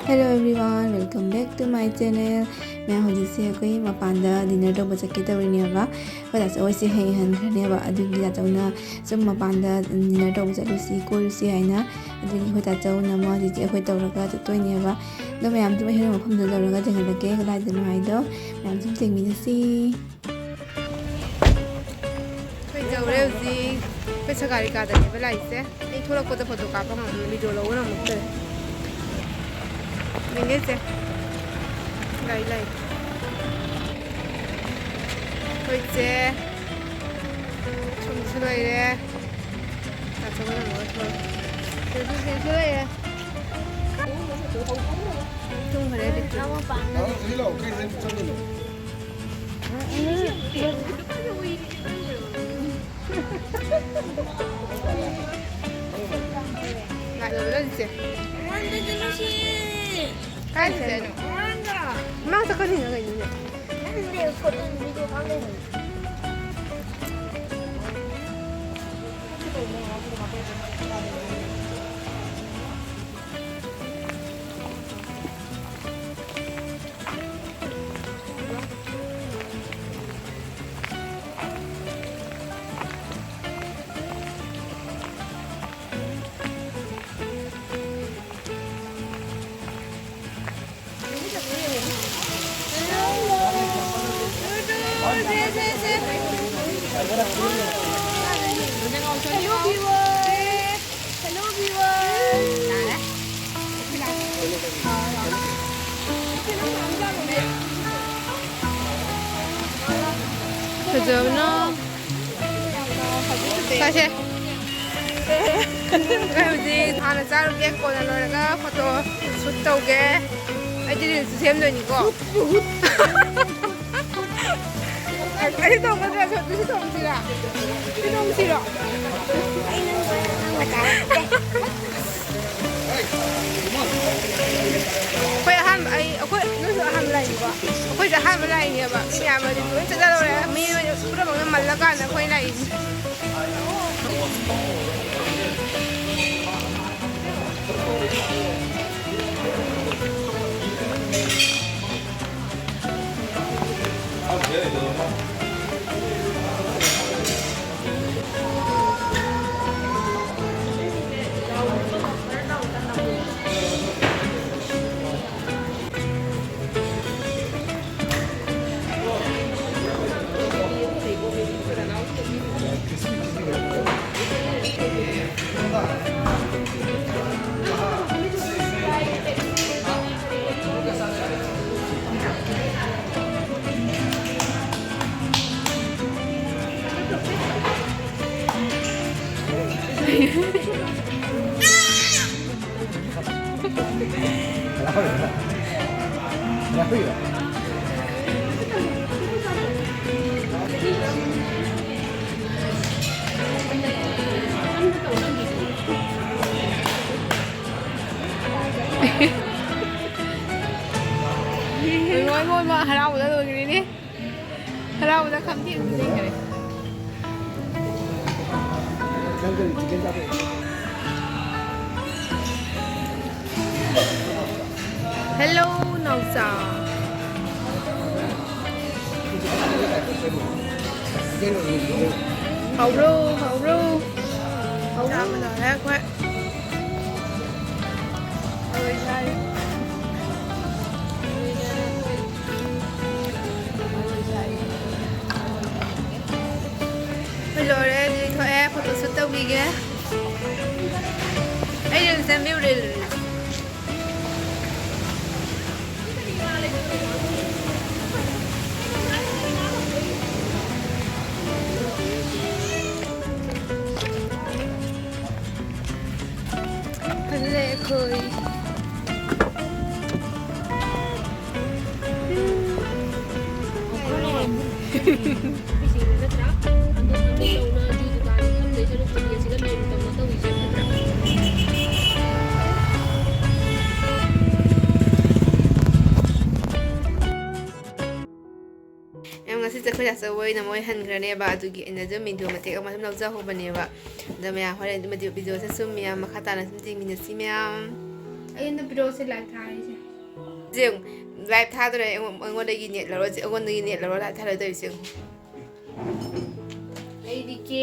Hello everyone, welcome back to my channel. मैं हौजिसे कोई मपानदा dinner तो बचके तवरीनेबा होदा ओइसे हे हनखनेबा अदुगी दाचौना सम मपानदा डिनर तो बचलुसी कोरुसी हाइना अदुगी होदा चौना मा जिजे अखोय तवरगा तोइनेबा दो मयाम तुम हेरो मफम दरगा जंगलके गलाइदनो हाइदो मयाम तुम जेंमिनसी कोइ जौरे उजी पैसा गाड़ी कादने बलाइसे ए थोड़ा को तो फोटो कापा हम वीडियो लोना मुक्ते Minggir Lai Thôi chứ Trông chứ đây đấy À trông nó nói thôi Trông chứ đây đấy Trông phải đấy đi Nó mà bạn nó Thế là cái này trông được Lại rồi lên gì Cállate, no. Anda. Vamos a sacar el niño. ¿Dónde fue el video? ¿Dónde? Hello viewers. Hello viewers. 그죠? 사실 그래야지 하나 자르게 꺼내 놓으니까 포토 슛 오게 애들이 주세요 이거 Cái đồng con ra cái đồng gì ạ? Cái đồng gì đó? Quay ham ai? Quay nó sẽ ham lại gì vậy? Quay sẽ ham lại gì vậy? Nhà mà thì tôi sẽ ra đâu đấy? Mình bữa đó bằng mặt là cái nó quay lại. ngồi mà hào ra rồi cái đi hào ra khám thiện gì cái Hello nào sao hậu ru ra bây giờ hết quá ơi đây bây giờ đây thì thôi em photo shoot tao đi ghé ấy đừng xem view đi lệ khơi ꯑꯩꯈꯣꯏ ꯆꯥꯆꯧꯕꯩꯅ ꯃꯣꯏ ꯍꯟꯈ꯭ꯔꯅꯦꯕ ꯑꯗꯨꯒꯤ ꯑꯩꯅ ꯑꯗꯨꯝ video ꯃꯇꯦꯛ ꯑꯃ ꯁꯨꯝ ꯂꯧꯖꯍꯧꯕꯅꯦꯕ ꯑꯗꯣ ꯃꯌꯥꯝ ꯍꯣꯔꯦꯟ ꯑꯗꯨꯝ ꯚꯤꯗꯤꯑꯣꯁꯦ ꯁꯨꯝ ꯃꯌꯥꯝ ꯃꯈꯥ ꯇꯥꯅ ꯁꯨꯝ ꯌꯦꯡꯃꯤꯟꯅꯁꯤ ꯃꯌꯥꯝ ꯑꯩꯅ ꯚꯤꯗꯤꯑꯣꯁꯦ ꯂꯥꯏꯚ ꯊꯥꯔꯤꯁꯦ ꯂꯥꯏꯚ ꯊꯥꯗꯣꯔꯦ ꯑꯩꯉꯣꯟꯗꯒꯤ ꯅꯦꯠ ꯂꯧꯔꯣ ꯑꯩꯉꯣꯟꯗꯒꯤ ꯅꯦꯠ ꯂꯧꯔꯣ ꯂꯥꯏꯚ ꯊꯥꯔꯣꯏꯗꯣꯏꯁꯦ ꯑꯩꯗꯤ ꯀꯦ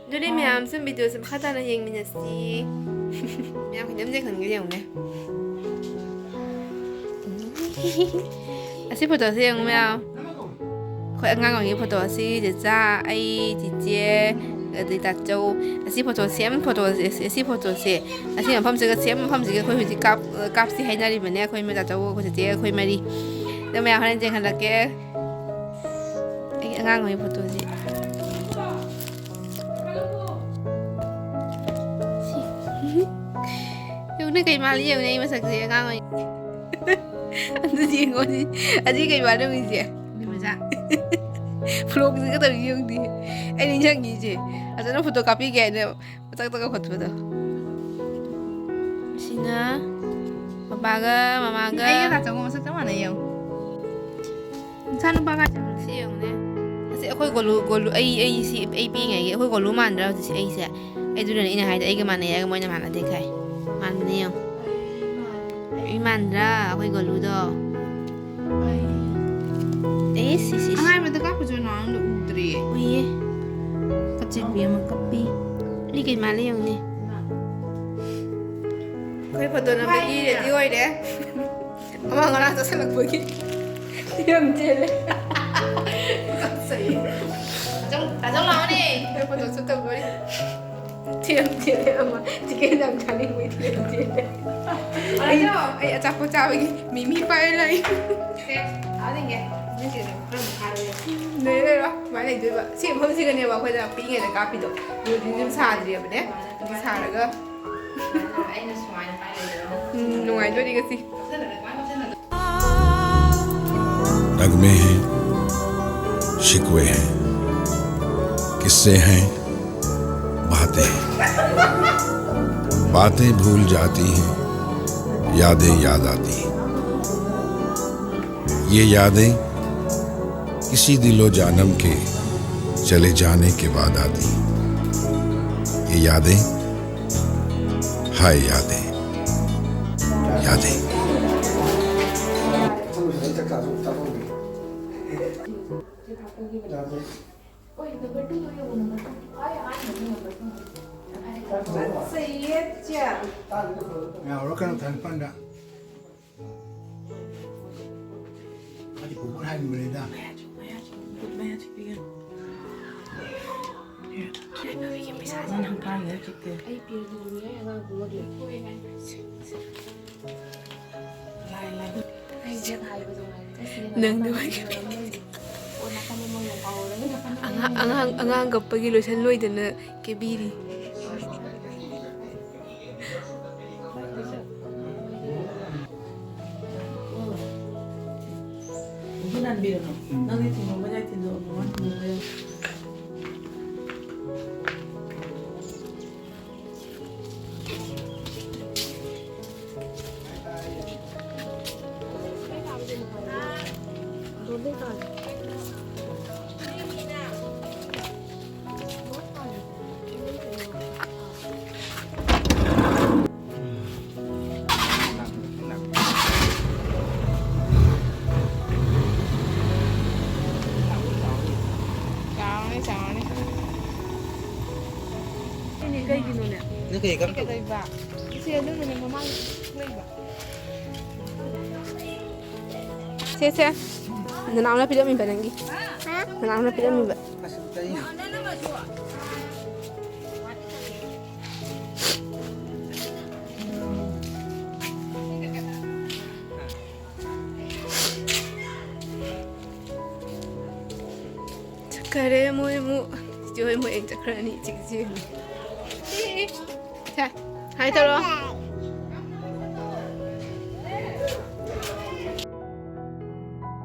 ꯑꯗꯨꯗꯤ ꯃꯌꯥꯝ ꯁꯨꯝ ꯚꯤꯗꯤꯑꯣꯁꯦ ꯃꯈꯥ ꯇꯥꯅ ꯌꯦꯡꯃꯤꯟꯅꯁꯤ ꯃꯌꯥꯝ ꯈꯤꯇꯪ ꯌꯦꯡꯍꯟꯒꯦ ꯌꯦꯡꯉꯨꯅꯦ ꯑꯁꯤ ꯐꯣꯇꯣꯁꯦ ꯌꯦꯡꯉꯨ ꯃꯌꯥꯝ ꯑꯩꯈꯣꯏ ꯑꯉꯥꯡ ꯑꯣꯏꯔꯤꯉꯩ ꯐꯣꯇꯣ ꯑꯁꯤ ꯆꯦꯆꯥ ꯑꯩ ꯆꯤꯆꯦ ꯑꯗꯩ ꯇꯥꯆꯧ ꯑꯁꯤ ꯐꯣꯇꯣ ꯁꯦꯝ ꯐꯣꯇꯣꯁꯦ ꯑꯁꯤ ꯐꯣꯇꯣꯁꯦ ꯑꯁꯤ ꯃꯐꯝꯁꯤꯒ ꯁꯦꯝ ꯃꯐꯝꯁꯤꯒ ꯑꯩꯈꯣꯏ ꯍꯧꯖꯤꯛ ꯀꯥꯞꯁꯤ ꯍꯥꯏꯅꯔꯤꯕꯅꯦ ꯑꯩꯈꯣꯏ ꯇꯥꯆꯧ ꯑꯩꯈꯣꯏ ꯆꯤꯆꯦ ꯑꯩꯈꯣꯏ ꯃꯔꯤ ꯑꯗꯣ ꯃꯌꯥꯝ ꯍꯣꯔꯦꯟ ꯌꯦꯡꯍꯜꯂꯛꯀꯦ ꯑꯩꯒꯤ ꯑꯉꯥꯡ ꯑꯣꯏꯔꯤꯉꯩ ꯐꯣꯇꯣꯁꯤ ꯌꯦꯡꯉꯨꯅꯦ ꯀꯩ ꯃꯥꯜꯂꯤ ꯌꯦꯡꯉꯨꯅꯦ ꯑꯩ ꯃꯁꯛꯁꯦ ꯑꯉꯥꯡ ꯑꯣꯏ ꯑꯗꯨꯗꯤ ꯌꯦꯡꯉꯣ ꯑꯁꯤ ꯀꯩ ꯃꯥꯜꯂꯝꯃꯤꯁꯦ ꯐ꯭ꯂꯣꯛꯁꯤꯒ ꯇꯧꯔꯤ ꯌꯦꯡꯗꯤ ꯑꯩ ꯅꯤꯡꯁꯤꯡꯉꯤꯁꯦ ꯐꯖꯅ ꯐꯣꯇꯣ ꯀꯥꯞꯄꯤꯒꯦ ꯍꯥꯏꯅ ꯃꯊꯛꯇꯒ ꯈꯣꯠꯄꯗꯣ ꯁꯤꯅ ꯄꯄꯥꯒ ꯃꯃꯥꯒ ꯑꯩꯒ ꯇꯥꯆꯧꯒ ꯃꯁꯛ ꯆꯞ ꯃꯥꯟꯅꯩ ꯌꯦꯡꯉꯨ ꯏꯆꯥ ꯅꯨꯄꯥꯒ ꯁꯤ ꯌꯦꯡꯉꯨꯅꯦ ꯑꯁꯤ ꯑꯩꯈꯣꯏ ꯒꯣꯂꯨ ꯑꯩ ꯄꯤꯛꯏꯉꯩꯒꯤ ꯑꯩꯈꯣꯏ ꯒꯣꯂꯨ ꯃꯥꯟꯗ꯭ꯔꯥ ꯍꯧꯖꯤꯛꯁꯦ ꯑꯩꯁꯦ ꯑꯩꯗꯨꯅꯅꯦ ꯑꯩꯅ ꯍꯥꯏꯗꯤ ꯑꯩꯒ ꯃꯥꯟꯅꯩ ꯍꯥꯏꯔꯒ ꯃꯣꯏꯅ ꯃꯥꯟꯅꯗꯦ ꯈꯥꯏ ꯃꯥꯟꯕꯅꯦ ꯌꯦꯡꯉꯨ ꯑꯩ ꯃꯥꯟꯗ꯭ꯔꯥ ꯑꯩꯈꯣꯏ ꯒꯣꯂꯨꯗꯣ ꯁꯤ ꯑꯍꯥꯟꯕꯗ ꯀꯥꯞꯄꯁꯨ ꯅꯉꯣꯟꯗ ꯎꯗ꯭ꯔꯤꯌꯦ ꯎꯏꯌꯦ ꯀꯆꯤꯟꯕꯤ ꯑꯃ ꯀꯞꯄꯤ ꯑꯩ ꯀꯩ ꯃꯥꯜꯂꯦ ꯌꯦꯡꯉꯨꯅꯦ ꯑꯩꯈꯣꯏ ꯐꯣꯇꯣ ꯅꯝꯕꯒꯤ ꯔꯦꯗꯤ ꯑꯣꯏꯔꯦ ꯑꯃ ꯉꯔꯥꯡ ꯆꯠꯁꯜꯂꯛꯄꯒꯤ ꯌꯥꯝ ꯆꯦꯜꯂꯦ ꯇꯥꯆꯧ ꯂꯥꯛꯑꯣꯅꯦ ꯑꯩꯈꯣꯏ ꯐꯣꯇꯣ ꯁꯨꯠ ꯇꯧꯗꯣꯔꯤ ꯊꯤꯌꯥꯝ ꯆꯦꯜꯂꯦ ꯑꯃ ꯆꯤꯛꯀꯟ ꯌꯥꯝ ꯆꯥꯅꯤꯡꯕꯩ ꯊꯤꯌꯥꯝ ꯆꯦꯜꯂꯦ ꯑꯩ ꯑꯆꯥꯄꯣꯠ ꯆꯥꯕꯒꯤ ꯃꯤꯃꯤ ꯄꯥꯏꯔ ꯂꯩ ꯂꯩꯔꯣ ꯁꯨꯃꯥꯏꯅ ꯂꯩꯗꯣꯏꯕ ꯁꯤ ꯃꯐꯝꯁꯤꯒꯅꯦꯕ ꯑꯩꯈꯣꯏꯅ ꯄꯤꯛꯏꯉꯩꯗ ꯀꯥꯞꯄꯤꯗꯣ ꯌꯨꯝ ꯁꯥꯗ꯭ꯔꯤꯕꯅꯦ ꯑꯗꯨ ꯁꯥꯔꯒ ꯑꯩꯅ ꯁꯨꯃꯥꯏꯅ ꯄꯥꯏꯔꯦ नुआई गसी नगमे हैं शिकवे हैं किस्से हैं बातें हैं बातें भूल जाती हैं यादें याद आती हैं ये यादें किसी दिलो जानम के चले जाने के बाद आती हैं ये यादें हाय यादें यादें rồi cái thành phần đó thì cũng hay mình ra nâng được angang gapagi loisan loidana kebiri Bukan biru, nanti tinggal banyak tidur, rumah tinggal. nó kì các se nanau na pidam mi banangi nanau na pidam mi ba kare mu joy mu ek chakrani chikji 자, 하이 들어.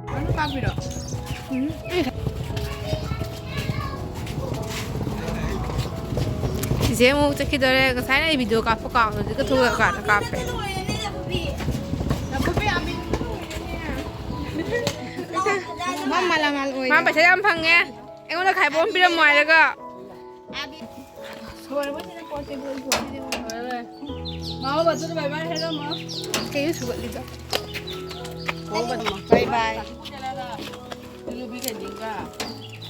Ano kabiro? 이제 뭐 저기 전에 그 사이나 비디오 까포 까고 그 도가 까다 까페. Napapi amin. มาไปใช้ยำพังไงเอ็งก็ขายบอมพี่ละมวยแล้วก็มาบัดจะไปบ้านให้แล้วมั้งแกอยู่สุดเลยจ้ะบายบายลูบี้กันจริงก็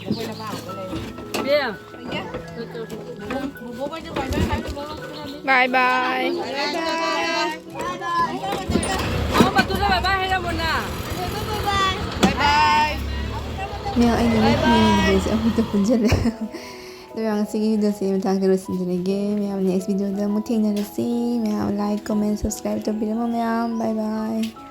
แล้วไปละบ้านก็เลยเบี้ยบายบายเอาบัดจะไปบ้านให้แล้วมั้งน่ะบายบาย Mèo anh ấy video sẽ không tập trung chất lượng. Tôi đang xem video sẽ mình tăng cái sự tình game. Mèo next video đó muốn听的是 mèo like comment subscribe cho video mèo. Bye bye.